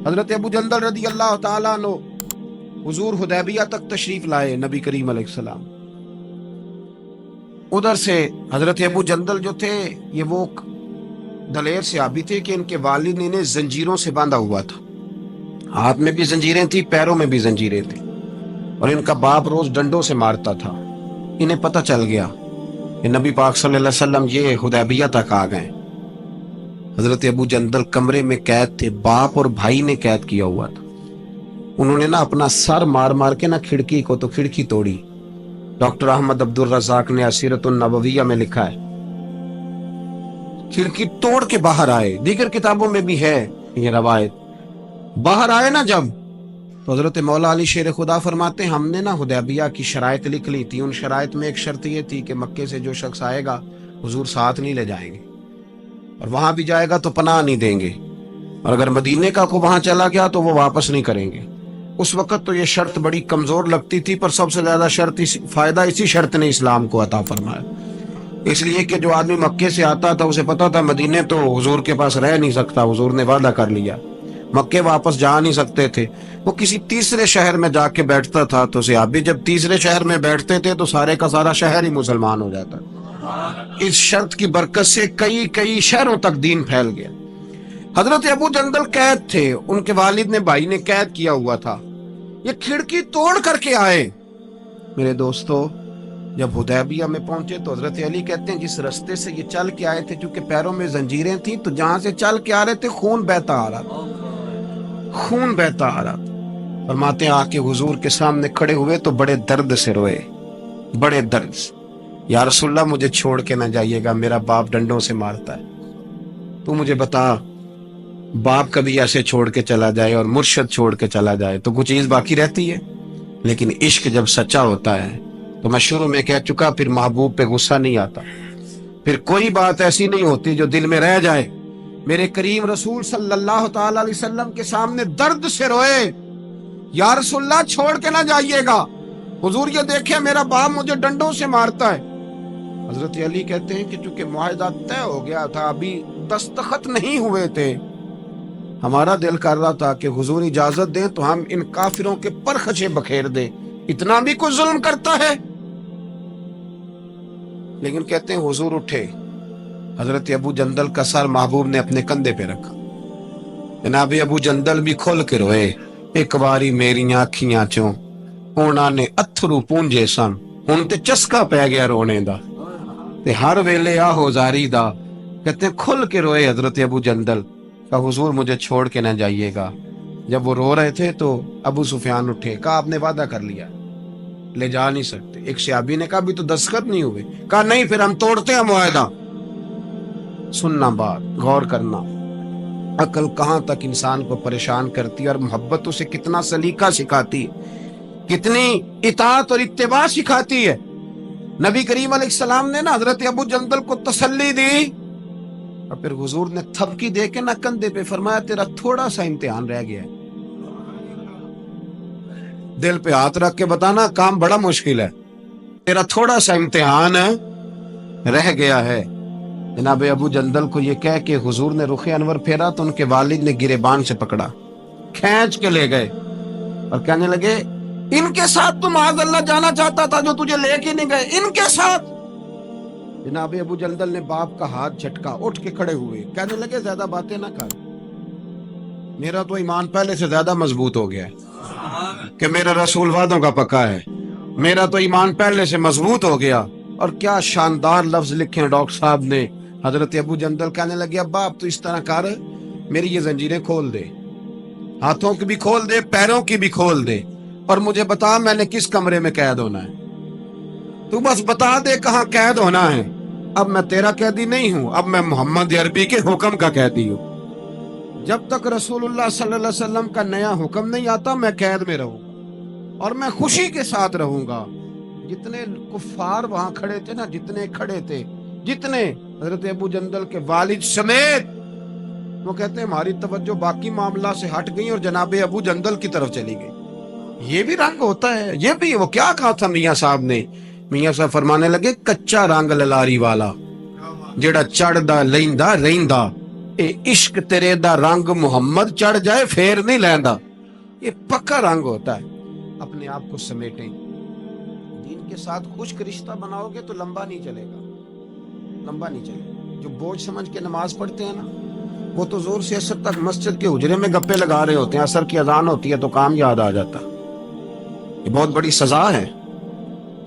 حضرت ابو جندل رضی اللہ تعالیٰ عنہ حضور حدیبیہ تک تشریف لائے نبی کریم علیہ السلام. ادھر سے حضرت ابو جندل جو تھے یہ وہ دلیر صحابی تھے کہ ان کے والد نے انہیں زنجیروں سے باندھا ہوا تھا. ہاتھ میں بھی زنجیریں تھیں، پیروں میں بھی زنجیریں تھیں، اور ان کا باپ روز ڈنڈوں سے مارتا تھا. انہیں پتہ چل گیا کہ نبی پاک صلی اللہ علیہ وسلم یہ حدیبیہ تک آ گئے. حضرت ابو جندل کمرے میں قید تھے، باپ اور بھائی نے قید کیا ہوا تھا. انہوں نے اپنا سر مار مار کے کھڑکی کو تو کھڑکی توڑی. ڈاکٹر احمد عبد الرزاق نے اسیرۃ النبویہ میں لکھا ہے کھڑکی توڑ کے باہر آئے. دیگر کتابوں میں بھی ہے یہ روایت. باہر آئے جب تو حضرت مولا علی شیر خدا فرماتے ہیں ہم نے حدیبیہ کی شرائط لکھ لی تھی. ان شرائط میں ایک شرط یہ تھی کہ مکے سے جو شخص آئے گا حضور ساتھ نہیں لے جائیں گے، اور وہاں بھی جائے گا تو پناہ نہیں دیں گے، اور اگر مدینے کا کو وہاں چلا گیا تو وہ واپس نہیں کریں گے. اس وقت تو یہ شرط بڑی کمزور لگتی تھی، پر سب سے زیادہ فائدہ اسی شرط نے اسلام کو عطا فرمایا. اس لیے کہ جو آدمی مکے سے آتا تھا اسے پتا تھا مدینے تو حضور کے پاس رہ نہیں سکتا، حضور نے وعدہ کر لیا. مکے واپس جا نہیں سکتے تھے، وہ کسی تیسرے شہر میں جا کے بیٹھتا تھا. تو صحابی جب تیسرے شہر میں بیٹھتے تھے تو سارے کا سارا شہر ہی مسلمان ہو جاتا. اس شرط کی برکت سے کئی شہروں تک دین پھیل گیا. حضرت ابو جندل قید تھے، ان کے والد نے بھائی نے قید کیا ہوا تھا. یہ کھڑکی توڑ کر کے آئے. میرے دوستو جب حدیبیہ میں پہنچے تو حضرت علی کہتے ہیں جس رستے سے یہ چل کے آئے تھے، چونکہ پیروں میں زنجیریں تھیں تو جہاں سے چل کے آ رہے تھے خون بہتا آ رہا تھا. فرماتے ہیں آ کے حضور کے سامنے کھڑے ہوئے تو بڑے درد سے روئے، بڑے درد سے. یا رسول اللہ مجھے چھوڑ کے نہ جائیے گا، میرا باپ ڈنڈوں سے مارتا ہے. تو مجھے بتا باپ کبھی ایسے چھوڑ کے چلا جائے اور مرشد چھوڑ کے چلا جائے تو کچھ چیز باقی رہتی ہے؟ لیکن عشق جب سچا ہوتا ہے تو میں شروع میں کہہ چکا، پھر محبوب پہ غصہ نہیں آتا، پھر کوئی بات ایسی نہیں ہوتی جو دل میں رہ جائے. میرے کریم رسول صلی اللہ تعالی علیہ وسلم کے سامنے درد سے روئے، یا رسول اللہ چھوڑ کے نہ جائیے گا، حضور یہ دیکھیں میرا باپ مجھے ڈنڈوں سے مارتا ہے. حضرت علی کہتے ہیں کہ چونکہ معاہدہ طے ہو گیا تھا، ابھی دستخط نہیں ہوئے تھے، ہمارا دل کر رہا تھا کہ حضور اجازت دیں تو ہم ان کافروں کے پرخچے بکھیر دیں، اتنا بھی کوئی ظلم کرتا ہے. لیکن کہتے ہیں حضور اٹھے، حضرت ابو جندل کا سر محبوب نے اپنے کندھے پہ رکھا. جناب ابو جندل بھی کھل کے روئے. ایک باری میریاں اکھیاں چوں اونا نے اتھرو پونجے سن، ہن تے چسکا پہ گیا رونے دا، تے ہر ویلے آہو زاری دا. کہتے ہیں کھل کے روئے حضرت ابو جندل کہ حضور مجھے چھوڑ کے نہ جائیے گا. جب وہ رو رہے تھے تو ابو سفیان اٹھے، کہا آپ نے وعدہ کر لیا لے جا نہیں سکتے. ایک صحابی نے کہا بھی تو دستخط نہیں ہوئے. کہا نہیں پھر ہم توڑتے ہیں معاہدہ. سننا بات، غور کرنا، عقل کہاں تک انسان کو پریشان کرتی ہے اور محبت اسے کتنا سلیقہ سکھاتی ہے، کتنی اطاعت اور اتباع سکھاتی ہے. نبی کریم علیہ السلام نے حضرت ابو جندل کو تسلی دی، اور پھر حضور نے تھپکی دے کے کندھے پہ فرمایا تیرا تھوڑا سا امتحان رہ گیا ہے. دل پہ ہاتھ رکھ کے بتانا کام بڑا مشکل ہے، تیرا تھوڑا سا امتحان رہ گیا ہے. جناب ابو جندل کو یہ کہہ کہ حضور نے رخ انور پھیرا تو ان کے والد نے گریبان سے پکڑا، کھینچ کے لے گئے اور کہنے لگے ان کے ساتھ تو معاذ اللہ جانا چاہتا تھا جو تجھے لے کے نہیں گئے، ان کے ساتھ. جناب ابو جندل نے باپ کا ہاتھ جھٹکا، اٹھ کے کھڑے ہوئے، کہنے لگے زیادہ باتیں نہ کر، میرا تو ایمان پہلے سے زیادہ مضبوط ہو گیا ہے کہ میرا رسول وعدوں کا پکا ہے، میرا تو ایمان پہلے سے مضبوط ہو گیا. اور کیا شاندار لفظ لکھے ہیں ڈاکٹر صاحب نے. حضرت ابو جندل کہنے لگے ابا آپ تو اس طرح کر، میری یہ زنجیریں کھول دے، ہاتھوں کی بھی کھول دے، پیروں کی بھی کھول دے، اور مجھے بتا میں نے کس کمرے میں قید ہونا ہے. تو بس بتا دے کہاں قید ہونا ہے. اب میں تیرا قیدی نہیں ہوں، اب میں محمد عربی کے حکم کا قیدی ہوں. جب تک رسول اللہ صلی اللہ علیہ وسلم کا نیا حکم نہیں آتا میں قید میں رہوں گا، اور میں خوشی کے ساتھ رہوں گا. جتنے کفار وہاں کھڑے تھے جتنے کھڑے تھے، جتنے حضرت ابو جندل کے والد سمیت، وہ کہتے ہیں ہماری توجہ باقی معاملہ سے ہٹ گئی اور جناب ابو جندل کی طرف چلی گئی. یہ بھی رنگ ہوتا ہے. یہ بھی وہ کیا کہا تھا میاں صاحب نے؟ میاں صاحب فرمانے لگے کچا رنگ للاری والا جیڑا چڑھدا لیندا رہندا اے عشق تیرے دا رنگ محمد چڑھ جائے پھر نہیں لیندا. یہ پکا رنگ ہوتا ہے. اپنے آپ کو سمیٹیں. دین کے ساتھ خشک رشتہ بناؤ گے تو لمبا نہیں چلے گا, لمبا نہیں چلے گا. جو بوجھ سمجھ کے نماز پڑھتے ہیں نا, وہ تو زور سے اثر تک مسجد کے حجرے میں گپے لگا رہے ہوتے ہیں, اثر کی اذان ہوتی ہے تو کام یاد آ جاتا. یہ بہت بڑی سزا ہے.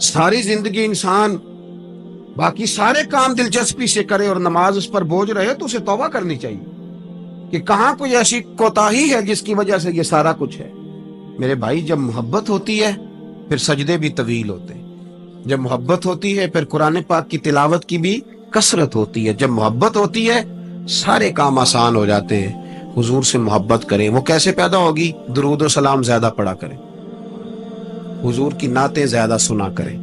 ساری زندگی انسان باقی سارے کام دلچسپی سے کرے اور نماز اس پر بوجھ رہے تو اسے توبہ کرنی چاہیے کہ کہاں کوئی ایسی کوتاہی ہے جس کی وجہ سے یہ سارا کچھ ہے. میرے بھائی, جب محبت ہوتی ہے پھر سجدے بھی طویل ہوتے ہیں. جب محبت ہوتی ہے پھر قرآن پاک کی تلاوت کی بھی کثرت ہوتی ہے. جب محبت ہوتی ہے سارے کام آسان ہو جاتے ہیں. حضور سے محبت کریں. وہ کیسے پیدا ہوگی؟ درود و سلام زیادہ پڑھا کریں, حضور کی نعتیں زیادہ سنا کریں.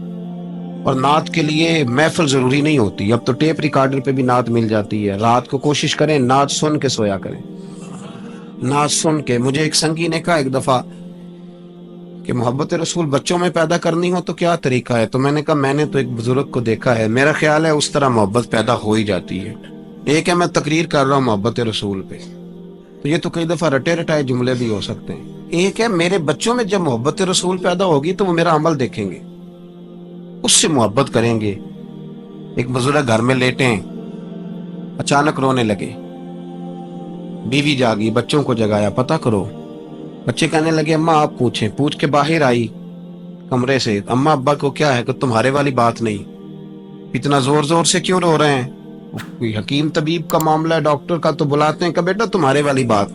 اور نعت کے لیے محفل ضروری نہیں ہوتی, اب تو ٹیپ ریکارڈر پہ بھی نعت مل جاتی ہے. رات کو کوشش کریں نعت سن کے سویا کریں, نعت سن کے. مجھے ایک سنگی نے کہا ایک دفعہ کہ محبت رسول بچوں میں پیدا کرنی ہو تو کیا طریقہ ہے؟ تو میں نے کہا میں نے تو ایک بزرگ کو دیکھا ہے, میرا خیال ہے اس طرح محبت پیدا ہو ہی جاتی ہے. ایک ہے میں تقریر کر رہا ہوں محبت رسول پہ, تو یہ تو کئی دفعہ رٹے رٹائے جملے بھی ہو سکتے ہیں. ایک ہے میرے بچوں میں جب محبت رسول پیدا ہوگی تو وہ میرا عمل دیکھیں گے, اس سے محبت کریں گے. ایک بزرگ گھر میں لیٹے ہیں, اچانک رونے لگے. بیوی جاگی, بچوں کو جگایا, پتہ کرو. بچے کہنے لگے اماں آپ پوچھیں. پوچھ کے باہر آئی کمرے سے, اماں ابا کو کیا ہے؟ کہ تمہارے والی بات نہیں, اتنا زور زور سے کیوں رو رہے ہیں؟ کوئی حکیم طبیب کا معاملہ ہے, ڈاکٹر کا, تو بلاتے ہیں. کہ بیٹا تمہارے والی بات.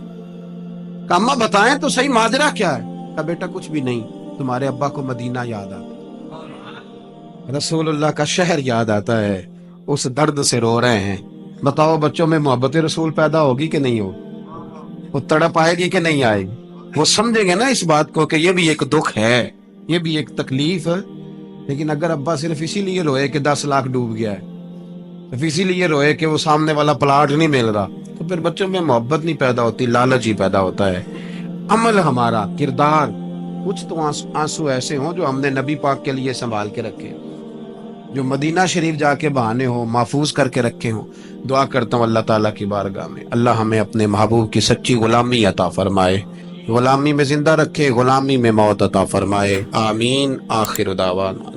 کہ اماں بتائیں تو صحیح ماجرا کیا ہے؟ کہ بیٹا کچھ بھی نہیں, تمہارے ابا کو مدینہ یاد آتا, رسول اللہ کا شہر یاد آتا ہے, اس درد سے رو رہے ہیں. بتاؤ بچوں میں محبت رسول پیدا ہوگی کہ نہیں ہوگی؟ وہ تڑپ آئے گی کہ نہیں آئے گی؟ وہ سمجھیں گے نا اس بات کو کہ یہ بھی ایک دکھ ہے, یہ بھی ایک تکلیف ہے. لیکن اگر ابا صرف اسی لیے روئے کہ 10 لاکھ ڈوب گیا ہے, صرف اسی لیے روئے کہ وہ سامنے والا پلاٹ نہیں مل رہا, تو پھر بچوں میں محبت نہیں پیدا ہوتی, لالچ ہی پیدا ہوتا ہے. عمل ہمارا, کردار, کچھ تو آنسو ایسے ہوں جو ہم نے نبی پاک کے لیے سنبھال کے رکھے, جو مدینہ شریف جا کے بہانے ہوں, محفوظ کر کے رکھے ہوں. دعا کرتا ہوں اللہ تعالیٰ کی بارگاہ میں اللہ ہمیں اپنے محبوب کی سچی غلامی عطا فرمائے, غلامی میں زندہ رکھے, غلامی میں موت عطا فرمائے. آمین. آخر دعوانا